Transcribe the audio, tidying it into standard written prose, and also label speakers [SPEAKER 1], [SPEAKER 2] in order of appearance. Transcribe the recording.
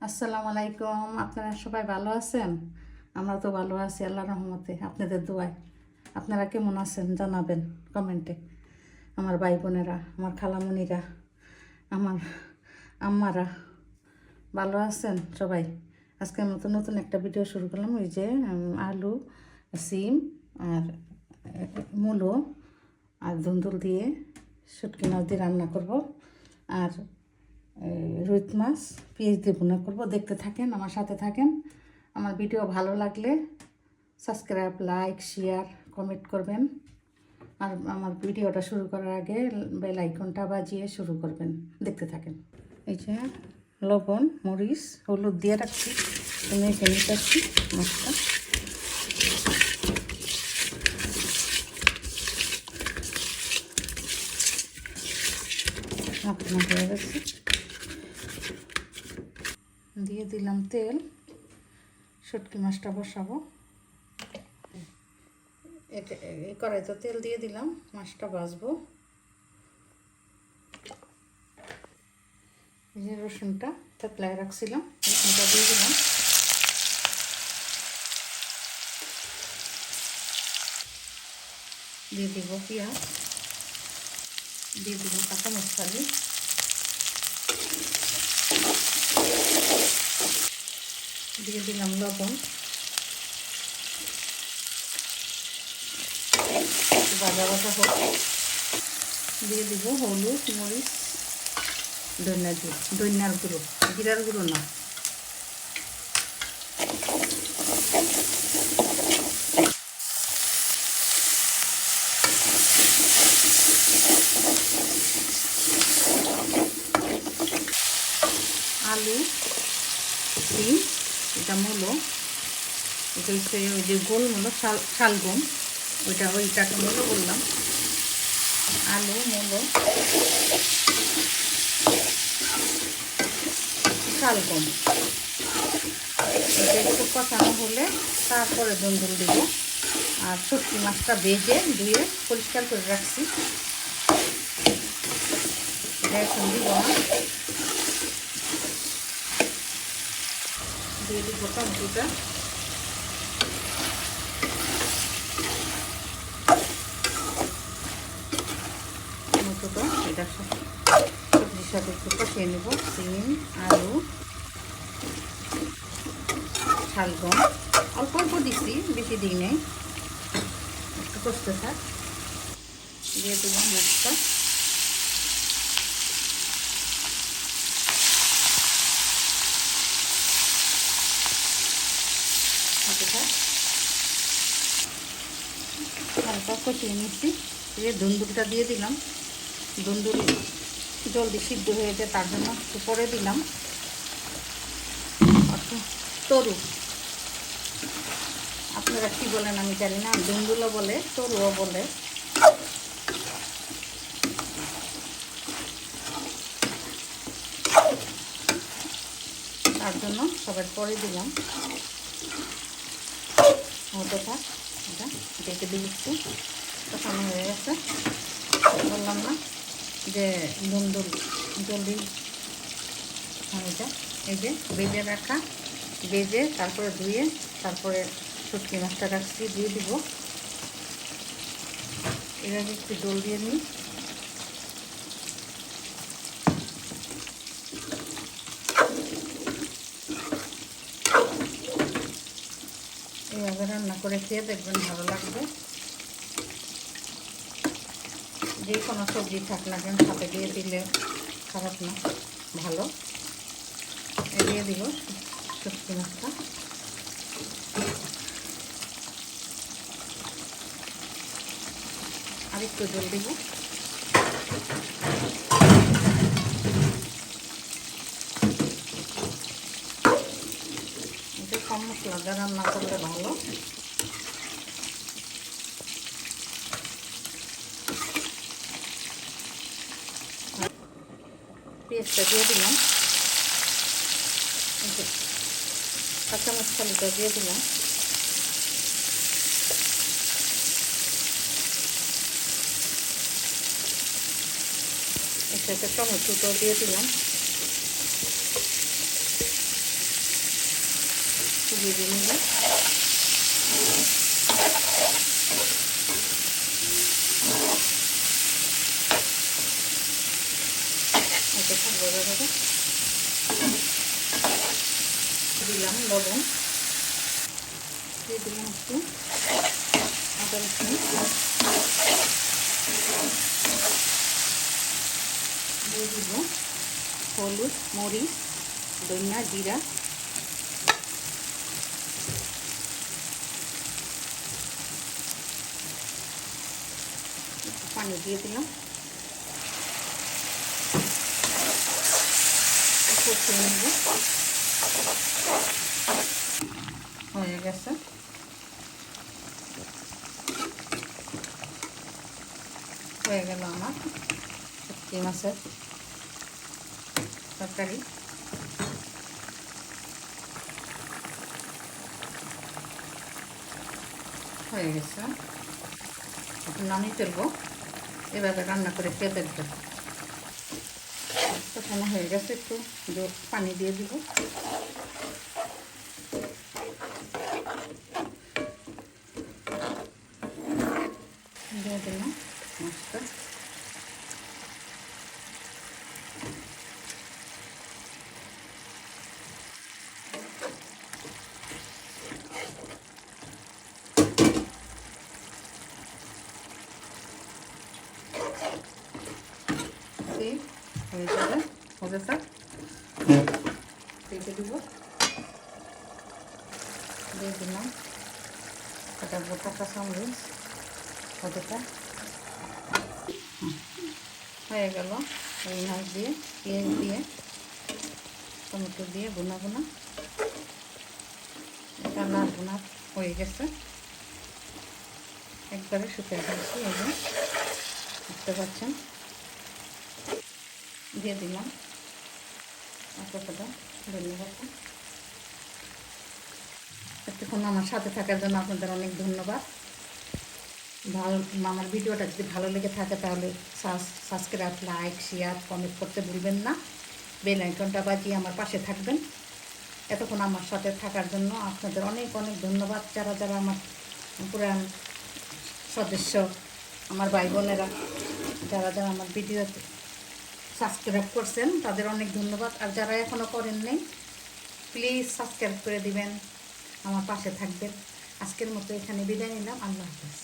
[SPEAKER 1] আসসালামু আলাইকুম। আপনারা সবাই ভালো আছেন? আমরা তো ভালো আছি আল্লাহর রহমতে, আপনাদের দোয়ায়। আপনারা কেমন আছেন জানাবেন কমেন্টে। আমার ভাই বোনেরা, আমার খালামণিরা, আমার আম্মারা ভালো আছেন সবাই? আজকের মতো নতুন একটা ভিডিও শুরু করলাম। ওই যে আলু, সিম আর মূলো আর ধুন্দুল দিয়ে শুটকি মাছ দিয়ে রান্না করব। আর রুই মাছ পেঁয়াজ দিয়ে ভুনা করবো। দেখতে থাকেন, আমার সাথে থাকেন। আমার ভিডিও ভালো লাগলে সাবস্ক্রাইব, লাইক, শেয়ার, কমেন্ট করবেন। আর আমার ভিডিওটা শুরু করার আগে বেল আইকনটা বাজিয়ে শুরু করবেন। দেখতে থাকেন। এই যে লবণ, মরিচ, হলুদ দিয়ে রাখছি, মেখে নিতে আসছি মাছটা। মাখানো হয়ে গেছে, দিয়ে দিলাম তেল। শুটকি মাছটা বসাবো। এটা এই কড়াইতে তেল দিয়ে দিলাম, মাছটা ভাজবো। এই যে রসুনটা থেতলায় রাখছিলাম, রসুনটা দিয়ে দিলাম। দিয়ে দিব পেঁয়াজ, দিয়ে দিব কাঁচা মশলা, দিয়ে দিলাম লবণ, ভাজা ভাজা হোক। দিয়ে দিব হলুদ, মরিচ, ধনিয়ার গুঁড়ো, জিরার গুঁড়ো না। আলু, ডিম, এটা মূলো, এটা হচ্ছে ওই যে গোল মূলো, শালগম, ওইটাকে মূলো বললাম। আলু, মূলো, শালগম, এটা একটু কষানো হলে তারপরে ধুন্দুল দিব। আর শুটকি মাছটা ভেজে ধুয়ে পরিষ্কার করে রাখছি, এটা এখন দিব না। দিয়ে দিব টমেটোটা, এটার সাথে সবজির সাথে একটু কষিয়ে নেব। সিম, আলু, শালগম অল্প অল্প দিচ্ছি, বেশি দিই নেই। একটু কষতে থাক। দিয়ে দেব মাছটা, হালকা কষিয়ে নিচ্ছি। দিয়ে ধুন্দুলটা দিয়ে দিলাম। ধুন্দুল জলদি সিদ্ধ হয়ে যায়, তার জন্য একটু পরে দিলাম। তরু, আপনারা কী বলেন আমি জানি না, ধুন্দুলও বলে, তরুও বলে। তার জন্য সবার পরে দিলাম। হতে থাক, এটা ডেকে দিচ্ছি। কষানো হয়ে গেছে, বললাম না যে ধুন্দুল জলদি হয়ে যায়। এই যে ভেজে রাখা, ভেজে তারপরে ধুয়ে তারপরে শুটকি মাছটা রাখছি, দিয়ে দিব। এর আগে একটু জল দিয়ে নিই। এইভাবে রান্না করে খেয়ে দেখবেন, ভালো লাগবে। যে কোনো সবজি থাক না কেন সাথে দিয়ে দিলে খারাপ না, ভালো। দিয়ে দিব শুটকি মাছটা, আর একটু জল দিব। এটা কম মশলা দিয়ে রান্না করলে ভালো। পেঁয়াজটা দিয়ে দিলাম, কাঁচা মশলাটা দিয়ে দিলাম। এর সাথে টমেটোটাও দিয়ে দিলাম। ভেজে নিব। এটা থাকবে এভাবে। দিলাম লবণ, দিয়ে দিলাম একটু আদা রসুন, দিয়ে দিব হলুদ, মরিচ, ধনিয়া, জিরা, একটু পানি দিয়ে দিলাম, কষিয়ে নেব। হয়ে গেছে, হয়ে গেল আমার শুটকি মাছের তরকারি। হয়ে গেছে, এখন নামিয়ে ফেলবো। এভাবে রান্না করে খেয়ে দেখবো। তখন হয়ে গেছে, একটু পানি দিয়ে দিব। দিয়ে দিলাম মাছটা। হয়ে যাবে, হবে স্যার। রেখে দিব, দিয়ে দিলাম একটা গোটা কাঁচামরিচ, ওটা হয়ে গেল। এই মাছ দিয়ে, পেঁয়াজ দিয়ে, টমেটো দিয়ে বোনা বোনা, এটা লাল বোনা হয়ে গেছে। একবারে শুকিয়ে ফেলছি, এই যে দেখতে পাচ্ছেন। দিয়ে দিলাম এতটা ধন্যবাদ। এতক্ষণ আমার সাথে থাকার জন্য আপনাদের অনেক ধন্যবাদ। আমার ভিডিওটা যদি ভালো লেগে থাকে তাহলে সাবস্ক্রাইব, লাইক, শেয়ার, কমেন্ট করতে ভুলবেন না। বেল আইকনটা বাজিয়ে আমার পাশে থাকবেন। এতক্ষণ আমার সাথে থাকার জন্য আপনাদের অনেক অনেক ধন্যবাদ। যারা যারা আমার পুরান সদস্য, আমার ভাই বোনেরা, যারা যারা আমার ভিডিওতে সাবস্ক্রাইব করছেন তাদের অনেক ধন্যবাদ। আর যারা এখনও করেন নাই প্লিজ সাবস্ক্রাইব করে দিবেন, আমার পাশে থাকবেন। আজকের মতো এখানে বিদায় নিলাম। আল্লাহ হাফেজ।